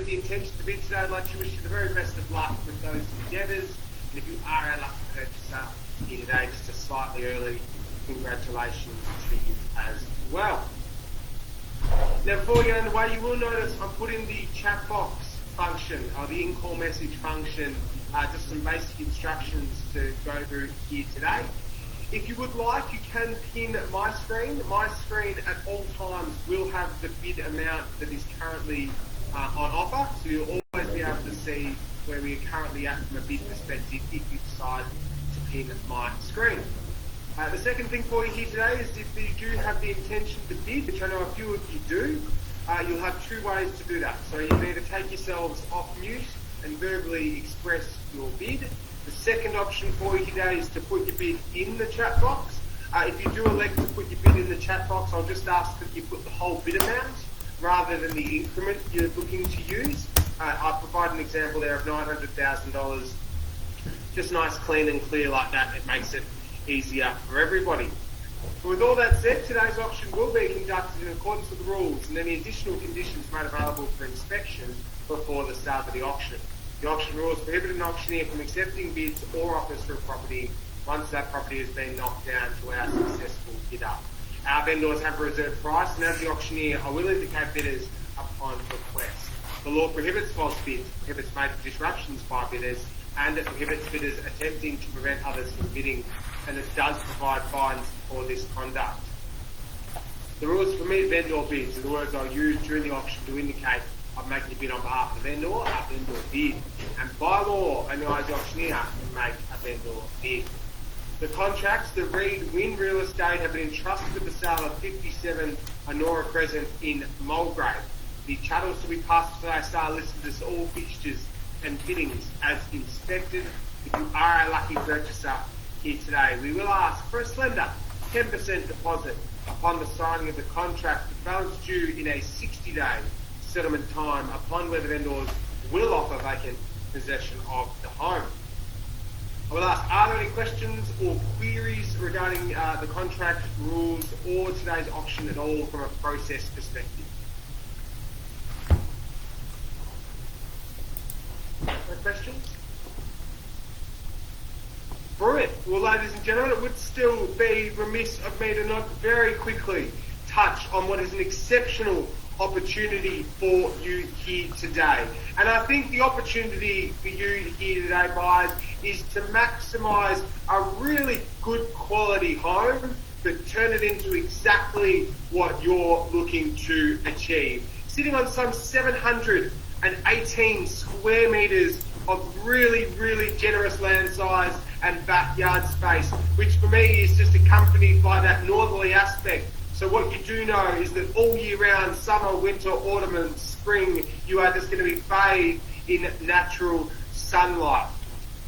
the intention to bid today, I'd like to wish you the very best of luck with those endeavours. And if you are a lucky purchaser here today, just a slightly early congratulations to you as well. Now, before we get underway, you will notice I'm putting the chat box function, or the in-call message function, just some basic instructions to go through here today. If you would like, you can pin my screen. My screen at all times will have the bid amount that is currently on offer, so you'll always be able to see where we are currently at from a bid perspective if you decide to pin my screen. The second thing for you here today is if you do have the intention to bid, which I know a few of you do, you'll have two ways to do that. So you can either take yourselves off mute and verbally express your bid. The second option for you today is to put your bid in the chat box. If you do elect to put your bid in the chat box, I'll just ask that you put the whole bid amount rather than the increment you're looking to use. I'll provide an example there of $900,000. Just nice, clean and clear like that. It makes it easier for everybody. But with all that said, today's auction will be conducted in accordance with the rules and any additional conditions made available for inspection before the start of the auction. The auction rules prohibit an auctioneer from accepting bids or offers for a property once that property has been knocked down to our successful bidder. Our vendors have a reserve price, and as the auctioneer, I will indicate bidders upon request. The law prohibits false bids, prohibits major disruptions by bidders, and it prohibits bidders attempting to prevent others from bidding, and it does provide fines for this conduct. The rules permit vendor bids, and the words I'll use during the auction to indicate I'm making a bid on behalf of the vendor, a vendor bid, and by law, only I as the auctioneer can make a vendor bid. The contracts that read Win Real Estate have been entrusted with the sale of 57 ANORA Crescent in Mulgrave. The chattels to be passed today are listed as all fixtures and fittings as inspected. If you are a lucky purchaser here today, we will ask for a slender 10% deposit upon the signing of the contract, the balance due in a 60-day settlement time upon where the vendors will offer vacant possession of the home. I will ask, are there any questions or queries regarding the contract rules or today's auction at all from a process perspective? No questions? Brilliant. Well, ladies and gentlemen, it would still be remiss of me to not very quickly touch on what is an exceptional opportunity for you here today. And I think the opportunity for you here today, guys, is to maximise a really good quality home, but turn it into exactly what you're looking to achieve. Sitting on some 718 square metres of really, really generous land size and backyard space, which for me is just accompanied by that northerly aspect. So what you do know is that all year round, summer, winter, autumn and spring, you are just going to be bathed in natural sunlight.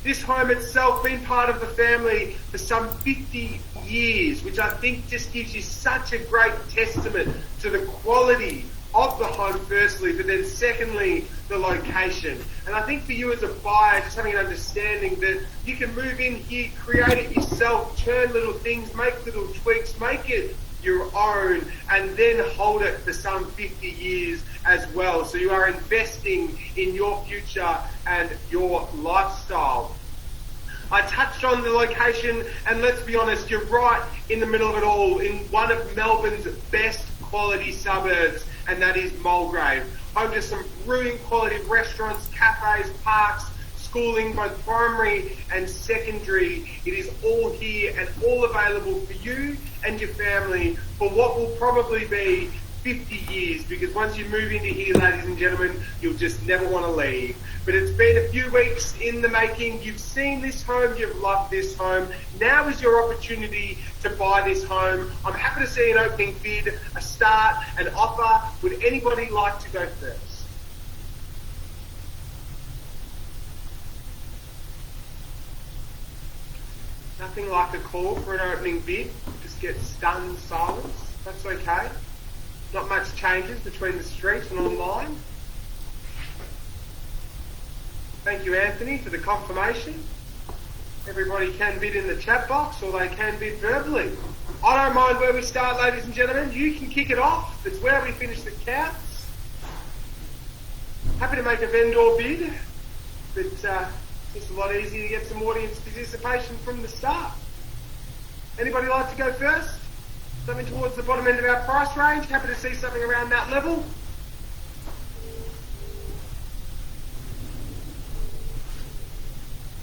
This home itself been part of the family for some 50 years, which I think just gives you such a great testament to the quality of the home firstly, but then secondly, the location. And I think for you as a buyer, just having an understanding that you can move in here, create it yourself, turn little things, make little tweaks, make it your own, and then hold it for some 50 years as well. So you are investing in your future and your lifestyle. I touched on the location, and let's be honest, you're right in the middle of it all, in one of Melbourne's best quality suburbs, and that is Mulgrave. Home to some brilliant quality restaurants, cafes, parks, schooling, both primary and secondary. It is all here and all available for you and your family for what will probably be 50 years, because once you move into here, ladies and gentlemen, you'll just never want to leave. But it's been a few weeks in the making. You've seen this home, you've loved this home. Now is your opportunity to buy this home. I'm happy to see an opening bid, a start, an offer. Would anybody like to go first? Nothing like a call for an opening bid. Just get stunned silence. That's okay. Not much changes between the street and online. Thank you, Anthony, for the confirmation. Everybody can bid in the chat box, or they can bid verbally. I don't mind where we start, ladies and gentlemen. You can kick it off. It's where we finish the counts. Happy to make a vendor bid, but it's just a lot easier to get some audience participation from the start. Anybody like to go first? Something towards the bottom end of our price range. Happy to see something around that level.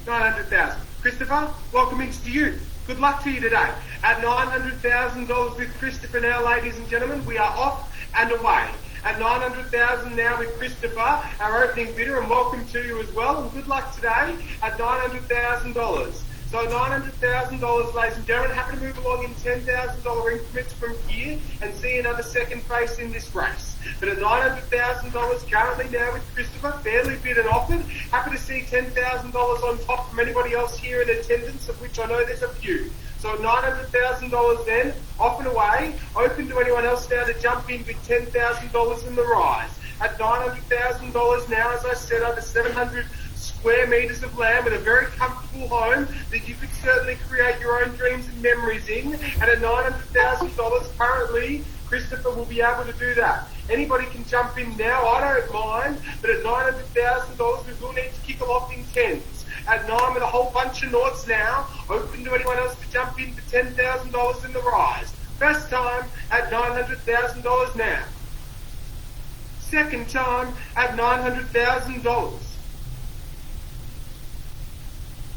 $900,000. Christopher, welcome into you. Good luck to you today. At $900,000 with Christopher now, ladies and gentlemen, we are off and away. At $900,000 now with Christopher, our opening bidder, and welcome to you as well. And good luck today at $900,000. So $900,000, ladies and gentlemen, happy to move along in $10,000 increments from here and see another second face in this race. But at $900,000 currently now with Christopher, fairly bid and offered. Happy to see $10,000 on top from anybody else here in attendance, of which I know there's a few. So at $900,000 then, off and away, open to anyone else now to jump in with $10,000 in the rise. At $900,000 now, as I said, over 700 square metres of land with a very comfortable home that you could certainly create your own dreams and memories in. And at $900,000 currently, Christopher will be able to do that. Anybody can jump in now, I don't mind, but at $900,000 we will need to kick them off in tens. At 9 with a whole bunch of noughts now, open to anyone else to jump in for $10,000 in the rise. First time at $900,000 now. Second time at $900,000.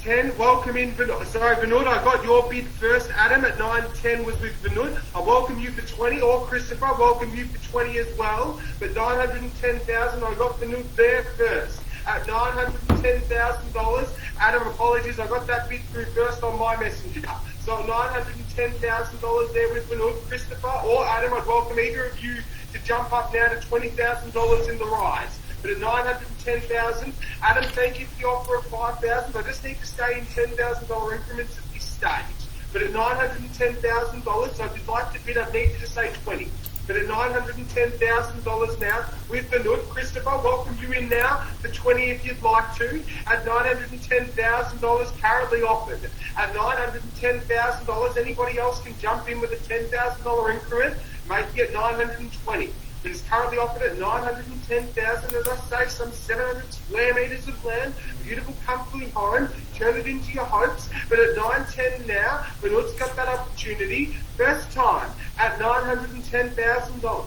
10, welcome in Vanud. Sorry, Vanud, I got your bid first. Adam at 910 was with Vanud. I welcome you for 20, or Christopher, I welcome you for 20 as well. But 910,000, I got Vanud there first. At $910,000, Adam, apologies, I got that bid through first on my messenger. So $910,000 there with Vanud, Christopher, or Adam, I'd welcome either of you to jump up now to $20,000 in the rise. But at $910,000, Adam, thank you for the offer of $5,000. I just need to stay in $10,000 increments at this stage. But at $910,000, so if you'd like to bid, I'd need you to say 20. But at $910,000 now, with the Vanud, Christopher, welcome you in now for 20 if you'd like to. At $910,000 currently offered. At $910,000, anybody else can jump in with a $10,000 increment, making it $920. It is currently offered at $910,000, as I say, some 700 square metres of land, beautiful, comfortable home, turn it into your hopes. But at $910 now, Vanud's got that opportunity, first time at $910,000.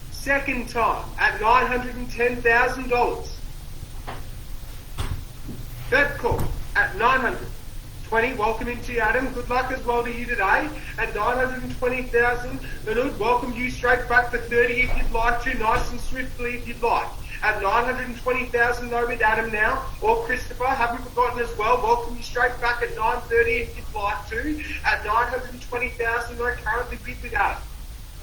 Second time at $910,000. Third call at $920,000. Welcome into you, Adam. Good luck as well to you today. At $920,000, Vanud, welcome you straight back for 30 if you'd like to, nice and swiftly if you'd like. At $920,000 though with Adam now, or Christopher, haven't forgotten as well, welcome you straight back at $930 if you'd like to. At $920,000 though, currently bid with Adam.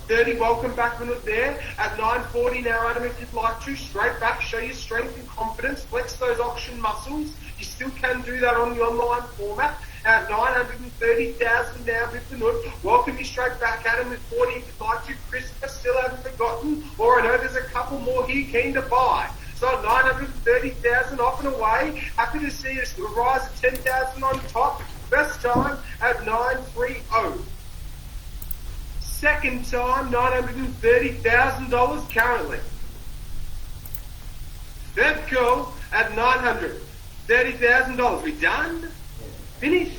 30, welcome back Vanud there. At $940 now, Adam, if you'd like to, straight back, show your strength and confidence, flex those auction muscles. You still can do that on the online format. At $930,000 now with Vanud. Welcome you straight back, Adam, with 40 if you'd like to. Christopher, still haven't forgotten, or I know there's a couple more here keen to buy. So at $930,000 off and away. Happy to see us rise at $10,000 on top. First time at $930. Second time, $930,000 currently. Third call at $930,000. We done? Finished?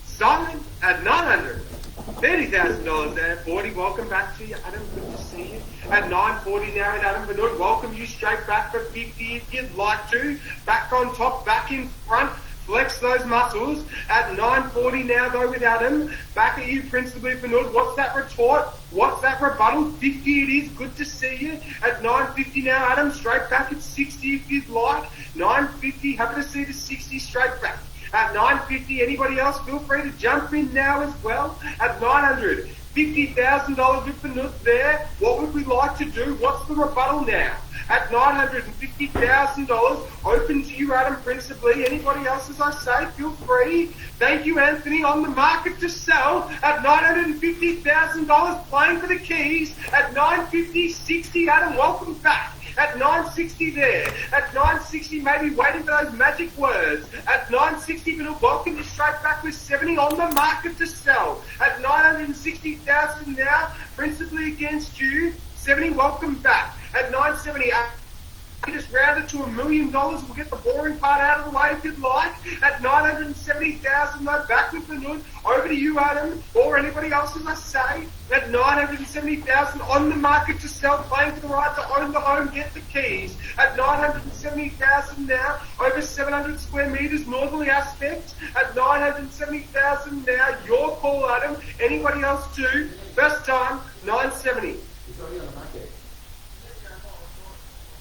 Silent at $930,000 there. 40, welcome back to you, Adam. Good to see you. At $940 now at Adam Vanud. Welcome you straight back for 50 if you'd like to. Back on top, back in front. Flex those muscles. At $940 now though with Adam. Back at you principally Vanud. What's that retort? What's that rebuttal? 50 it is. Good to see you. At $950 now Adam. Straight back at 60 if you'd like. $950. Happy to see the 60 straight back. At $950, anybody else, feel free to jump in now as well. At $950,000 with Vanud there. What would we like to do? What's the rebuttal now? At $950,000, open to you, Adam, principally. Anybody else, as I say, feel free. Thank you, Anthony, on the market to sell. At $950,000, playing for the keys. At $950, 60, Adam, welcome back. At $960 there. At $960, maybe waiting for those magic words. At $960, Vanud, welcome you straight back with 70 on the market to sell. At $960,000 now, principally against you. 70, welcome back. At $970, You just round it to $1 million. We'll get the boring part out of the way if you'd like. At 970,000, though, back with the Nud. Over to you, Adam, or anybody else, as I say. At 970,000 on the market to sell, playing for the right to own the home, get the keys. At 970,000 now, over 700 square metres, northerly aspect. At 970,000 now, your call, Adam. Anybody else too? First time, 970. It's already on the market.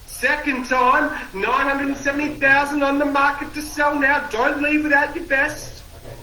Second time, 970,000 on the market to sell now. Don't leave without your best. Okay.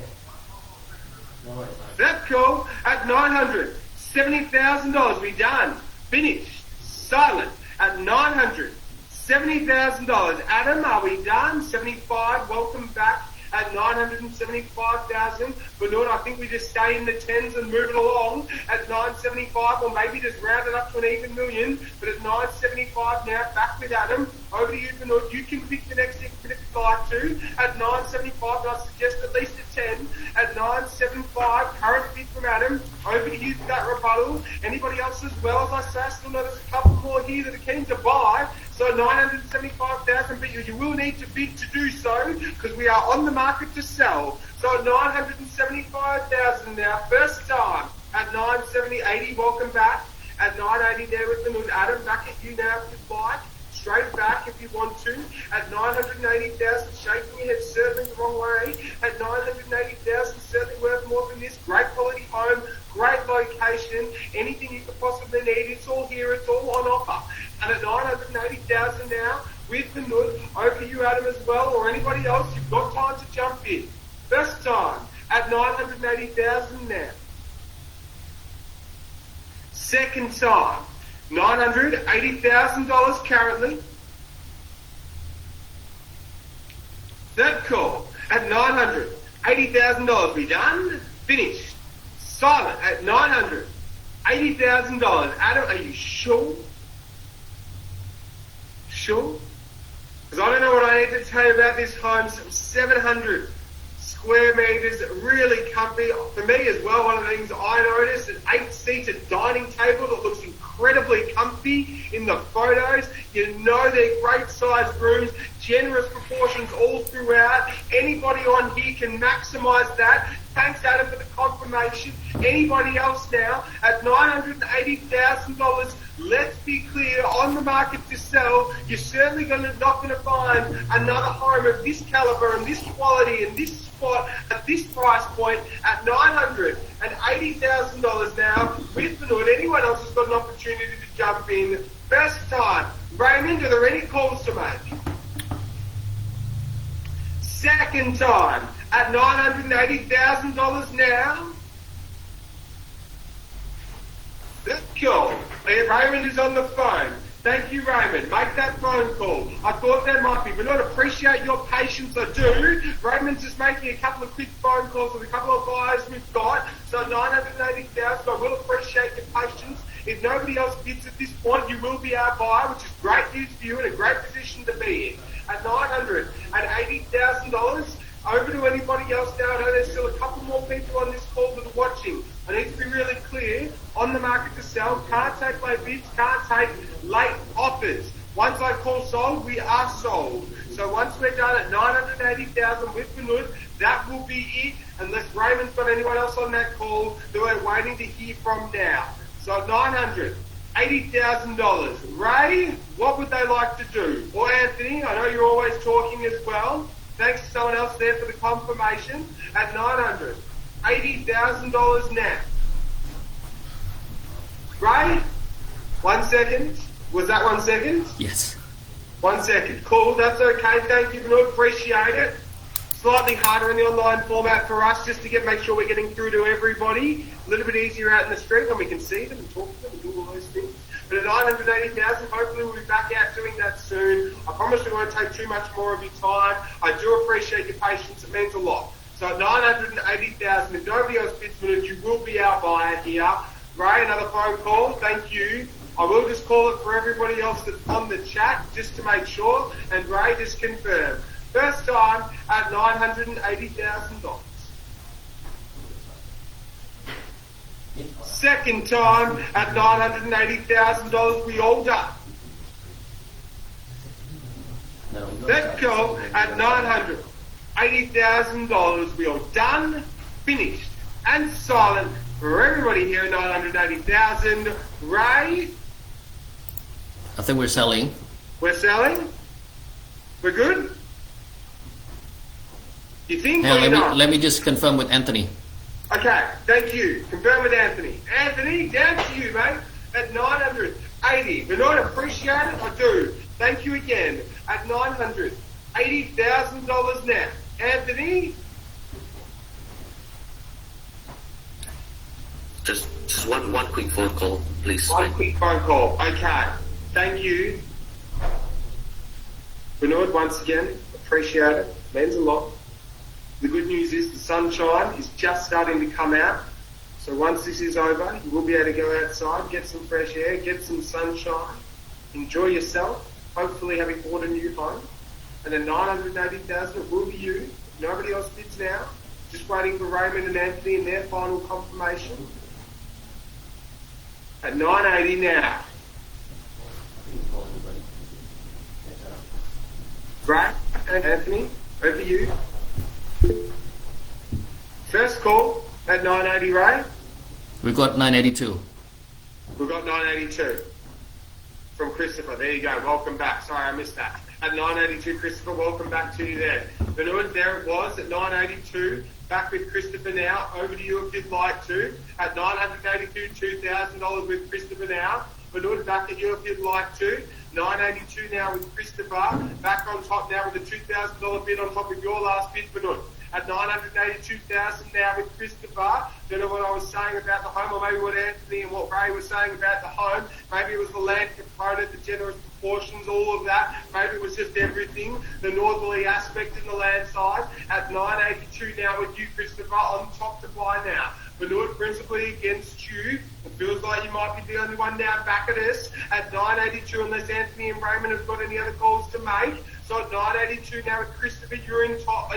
No, it's not. That's cool. At $970,000, we done. Finished. Silent. At $970,000. Adam, are we done? 75. Welcome back. At 975,000. Benoit, I think we just stay in the tens and move it along at 975, or maybe just round it up to an even million. But at 975 now, back with Adam. Over to you, Benoit. You can pick the next infinite guy too. At 975, and I suggest at least a 10. At 975, current bid from Adam. Over to you for that rebuttal. Anybody else as well? As I say, I still know there's a couple more here that are keen to buy. So 975,000, but you will need to bid to do so because we are on the market to sell. So 975,000 now, first time at 970.80. Welcome back at 980 there with the Nud. Adam, back at you now if you'd like. Straight back if you want to. At 980,000, shaking your head certainly the wrong way. At 980,000, certainly worth more than this. Great quality home, great location, anything you could possibly need. It's all here, it's all on offer. And at 980,000 now, with the Nud, over to you, Adam, as well, or anybody else, you've got time to jump in. First time at 980,000 now. Second time, $980,000 currently. Third call at $980,000. We done? Finished. Silent at $980,000. Adam, are you sure? Sure? Because I don't know what I need to tell you about this home. Some 700 square metres, really comfy. For me as well, one of the things I noticed, an 8-seated dining table that looks incredibly comfy in the photos. You know they're great sized rooms, generous proportions all throughout. Anybody on here can maximise that. Thanks, Adam, for the confirmation. Anybody else now at $980,000? Let's be clear, on the market to sell, you're certainly not going to find another home of this calibre and this quality and this spot at this price point at $980,000 now with the Nud. Anyone else has got an opportunity to jump in? First time. Raymond, are there any calls to make? Second time at $980,000 now. That's cool. Raymond is on the phone. Thank you, Raymond. Make that phone call. I thought there might be, but I appreciate your patience. I do. Raymond's just making a couple of quick phone calls with a couple of buyers we've got. So 980,000. I will appreciate your patience. If nobody else bids at this point, you will be our buyer, which is great news for you and a great position to be in. At $980,000. Over to anybody else now. I know there's still a couple more people on this call that are watching. I need to be really clear. On the market to sell, can't take late bids, can't take late offers. Once I call sold, we are sold. So once we're done at 980,000 with the Nud, that will be it, unless Raymond's got anyone else on that call that we're waiting to hear from now. So $980,000. Ray, what would they like to do? Or Anthony, I know you're always talking as well. Thanks to someone else there for the confirmation. At $980,000 now. Ray, 1 second. Was that 1 second? Yes. 1 second. Cool, that's okay. Thank you, Benoit. Appreciate it. Slightly harder in the online format for us just to make sure we're getting through to everybody. A little bit easier out in the street when we can see them and talk to them and do all those things. But at 980,000, hopefully we'll be back out doing that soon. I promise we won't take too much more of your time. I do appreciate your patience. It means a lot. So at 980,000, if nobody else bids Benoit, you will be our buyer here. Ray, another phone call. Thank you. I will just call it for everybody else that's on the chat just to make sure. And Ray, just confirm. First time at $980,000. Second time at $980,000. We all done. No, not Third call at $980,000. We are done, finished, and silent for everybody here at 980,000. Ray, I think we're selling. we're selling. We're good. You think? Hey, or you not? let me just confirm with Anthony. Okay, thank you. Confirm with Anthony. Anthony, down to you, mate. At 980. Benoit, appreciate it. I do. Thank you again. At $980,000 now. Anthony? Just one quick phone call, please. One quick phone call. Okay. Thank you. Benoit, once again, appreciate it. Means a lot. The good news is the sunshine is just starting to come out. So once this is over, you will be able to go outside, get some fresh air, get some sunshine, enjoy yourself, hopefully having bought a new home. And then 980,000, it will be you. Nobody else bids now. Just waiting for Raymond and Anthony and their final confirmation. At 980 now. Great. Anthony, over you. First call at 980, Ray. We got 982. We've got 982 from Christopher. There you go. Welcome back. Sorry, I missed that. At 982, Christopher, welcome back to you there. Benoit, there it was at 982. Back with Christopher now. Over to you if you'd like to. At 982, $2,000 with Christopher now. Benoit, back at you if you'd like to. 982 now with Christopher. Back on top now with a $2,000 bid on top of your last bid, Benoit. At 982,000 now with Christopher. Don't know what I was saying about the home, or maybe what Anthony and what Ray was saying about the home. Maybe it was the land component, the generous proportions, all of that. Maybe it was just everything, the northerly aspect in the land side. At 982 now with you, Christopher, on top to buy now. Benoit principally against you. It feels like you might be the only one now back at us at 982, unless Anthony and Raymond have got any other calls to make. So at 982 now with Christopher, you're in front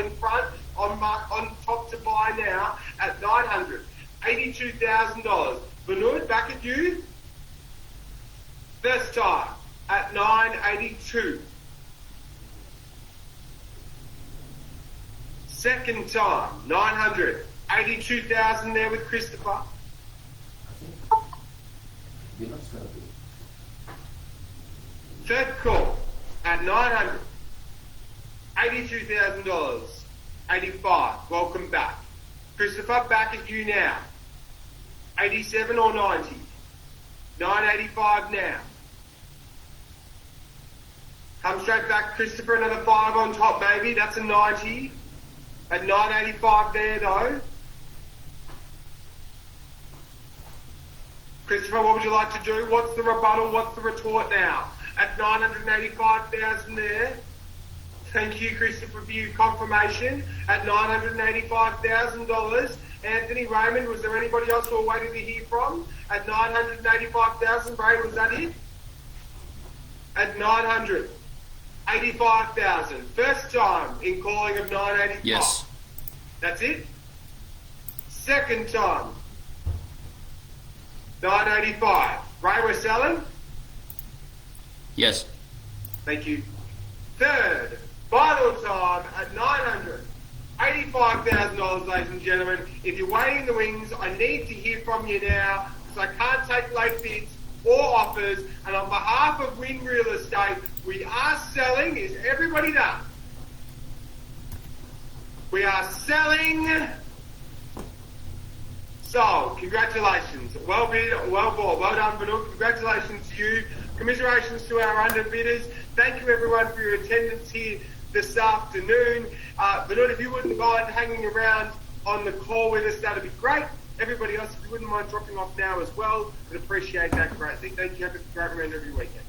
on top to buy now at $982,000. Benoit, back at you. First time at 982. Second time, 982,000 there with Christopher. You're not going to be. Third call at $982,000. 85. Welcome back. Christopher, back at you now. 87 or 90. 985 now. Come straight back, Christopher. Another 5 on top, maybe. That's a 90. At 985 there, though. Christopher, what would you like to do? What's the rebuttal? What's the retort now? At 985,000 there. Thank you, Christopher, for your confirmation. At $985,000. Anthony, Raymond, was there anybody else who were waiting to hear from? At 985,000, Ray, was that it? At 985,000. First time in calling of 985. Yes. That's it? Second time. 985. Ray, we're selling? Yes. Thank you. Third, final time at $985,000, ladies and gentlemen. If you're waiting in the wings, I need to hear from you now, because I can't take late bids or offers. And on behalf of Win Real Estate, we are selling. Is everybody done? We are selling. So, congratulations. Well bid, well bought. Well done, Benoit. Congratulations to you. Commiserations to our underbidders. Thank you, everyone, for your attendance here this afternoon. Benoit, if you wouldn't mind hanging around on the call with us, that would be great. Everybody else, if you wouldn't mind dropping off now as well, we'd appreciate that greatly. Thank you. Have a great remainder of your weekend.